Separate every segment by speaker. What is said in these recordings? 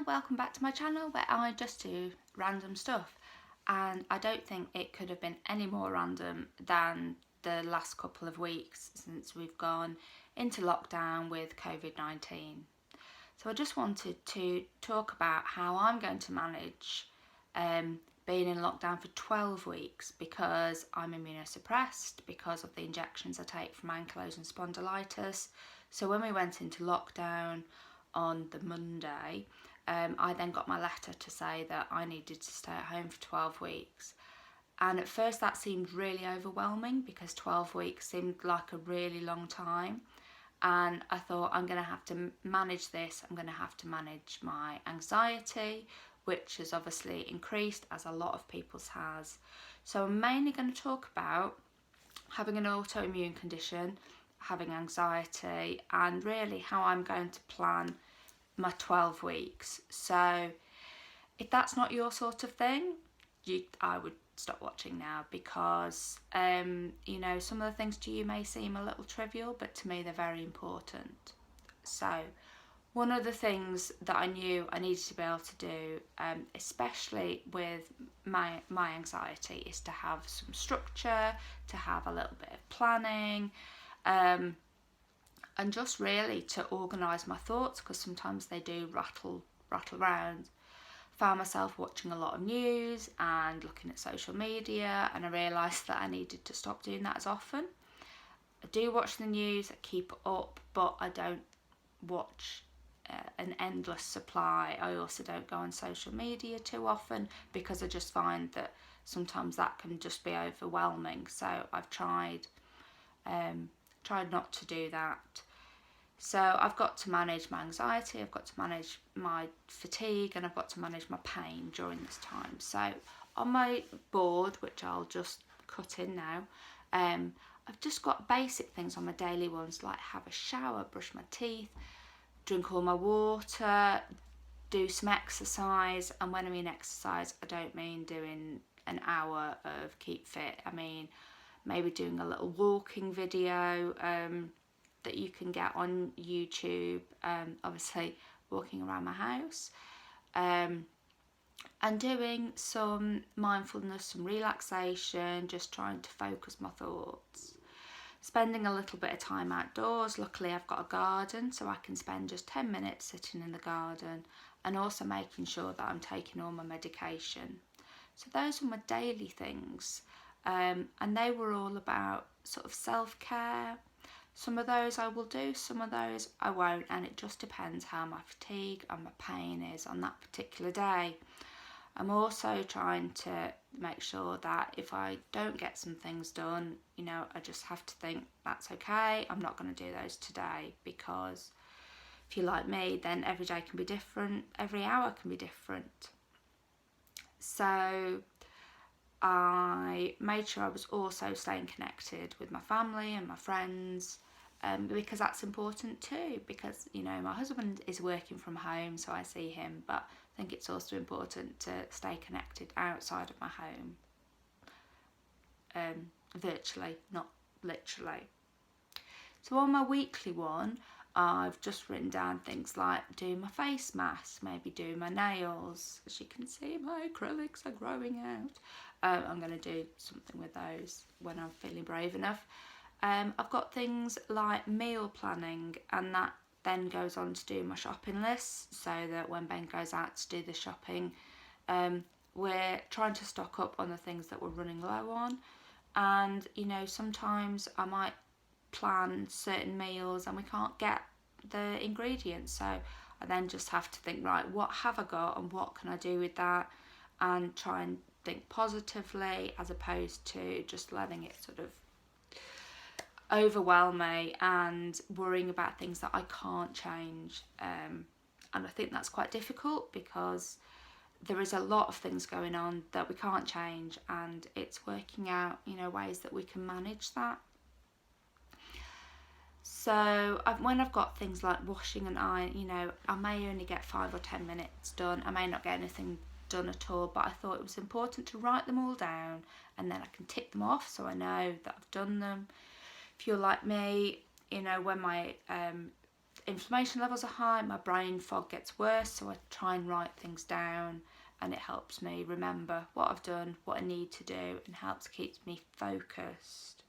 Speaker 1: welcome back to my channel where I just do random stuff, and I don't think it could have been any more random than the last couple of weeks since we've gone into lockdown with COVID-19. So I just wanted to talk about how I'm going to manage being in lockdown for 12 weeks because I'm immunosuppressed because of the injections I take for ankylosing spondylitis. So when we went into lockdown on the Monday, I then got my letter to say that I needed to stay at home for 12 weeks. And at first that seemed really overwhelming because 12 weeks seemed like a really long time. And I thought, I'm going to have to manage this. I'm going to have to manage my anxiety, which has obviously increased as a lot of people's has. So I'm mainly going to talk about having an autoimmune condition, having anxiety, and really how I'm going to plan my 12 weeks. So if that's not your sort of thing, I would stop watching now because you know, some of the things to you may seem a little trivial, but to me they're very important. So one of the things that I knew I needed to be able to do, especially with my anxiety, is to have some structure, to have a little bit of planning, and just really to organise my thoughts, because sometimes they do rattle around. Found myself watching a lot of news and looking at social media, and I realised that I needed to stop doing that as often. I do watch the news, I keep up, but I don't watch an endless supply. I also don't go on social media too often because I just find that sometimes that can just be overwhelming. So I've tried not to do that. So I've got to manage my anxiety, I've got to manage my fatigue, and I've got to manage my pain during this time. So on my board, which I'll just cut in now, I've just got basic things on my daily ones, like have a shower, brush my teeth, drink all my water, do some exercise. And when I mean exercise, I don't mean doing an hour of keep fit. I mean maybe doing a little walking video that you can get on YouTube, obviously walking around my house, and doing some mindfulness, some relaxation, just trying to focus my thoughts. Spending a little bit of time outdoors. Luckily I've got a garden, so I can spend just 10 minutes sitting in the garden, and also making sure that I'm taking all my medication. So those are my daily things, and they were all about sort of self-care. Some of those I will do, some of those I won't, and it just depends how my fatigue and my pain is on that particular day. I'm also trying to make sure that if I don't get some things done, you know, I just have to think that's okay, I'm not going to do those today, because if you're like me, then every day can be different, every hour can be different. So I made sure I was also staying connected with my family and my friends, because that's important too, because, you know, my husband is working from home, so I see him, but I think it's also important to stay connected outside of my home, virtually, not literally. So on my weekly one, I've just written down things like do my face mask, maybe do my nails. As you can see, my acrylics are growing out. I'm going to do something with those when I'm feeling brave enough. I've got things like meal planning, and that then goes on to do my shopping list, so that when Ben goes out to do the shopping, we're trying to stock up on the things that we're running low on. And, you know, sometimes I might plan certain meals and we can't get the ingredients, so I then just have to think, right, what have I got and what can I do with that, and try and think positively as opposed to just letting it sort of overwhelm me and worrying about things that I can't change. And I think that's quite difficult because there is a lot of things going on that we can't change, and it's working out, you know, ways that we can manage that. So when I've got things like washing and iron, you know, I may only get 5 or 10 minutes done. I may not get anything done at all, but I thought it was important to write them all down, and then I can tick them off so I know that I've done them. If you're like me, you know, when my inflammation levels are high, my brain fog gets worse, so I try and write things down, and it helps me remember what I've done, what I need to do, and helps keep me focused.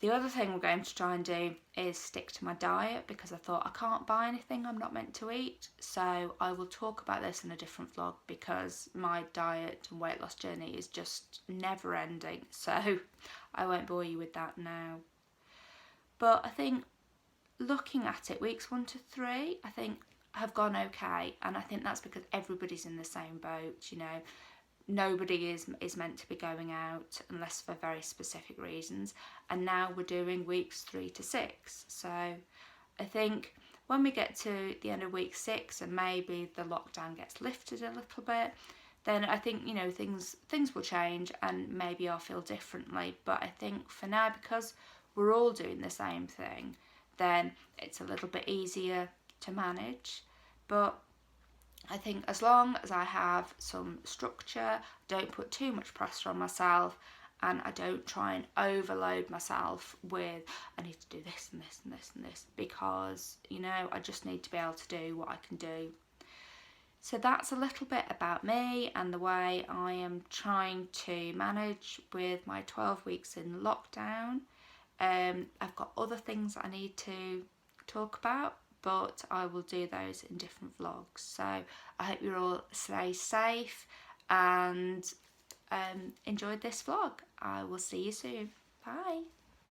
Speaker 1: The other thing we're going to try and do is stick to my diet, because I thought I can't buy anything I'm not meant to eat. So I will talk about this in a different vlog, because my diet and weight loss journey is just never ending. So I won't bore you with that now. But I think looking at it, weeks 1 to 3, I think have gone okay. And I think that's because everybody's in the same boat, you know. Nobody is meant to be going out unless for very specific reasons, and now we're doing weeks 3 to 6. So I think when we get to the end of week 6 and maybe the lockdown gets lifted a little bit, then I think, you know, things will change and maybe I'll feel differently. But I think for now, because we're all doing the same thing, then it's a little bit easier to manage. But I think as long as I have some structure, don't put too much pressure on myself, and I don't try and overload myself with, I need to do this and this and this and this, because, you know, I just need to be able to do what I can do. So that's a little bit about me and the way I am trying to manage with my 12 weeks in lockdown. I've got other things I need to talk about, but I will do those in different vlogs. So I hope you all stay safe and enjoyed this vlog. I will see you soon. Bye.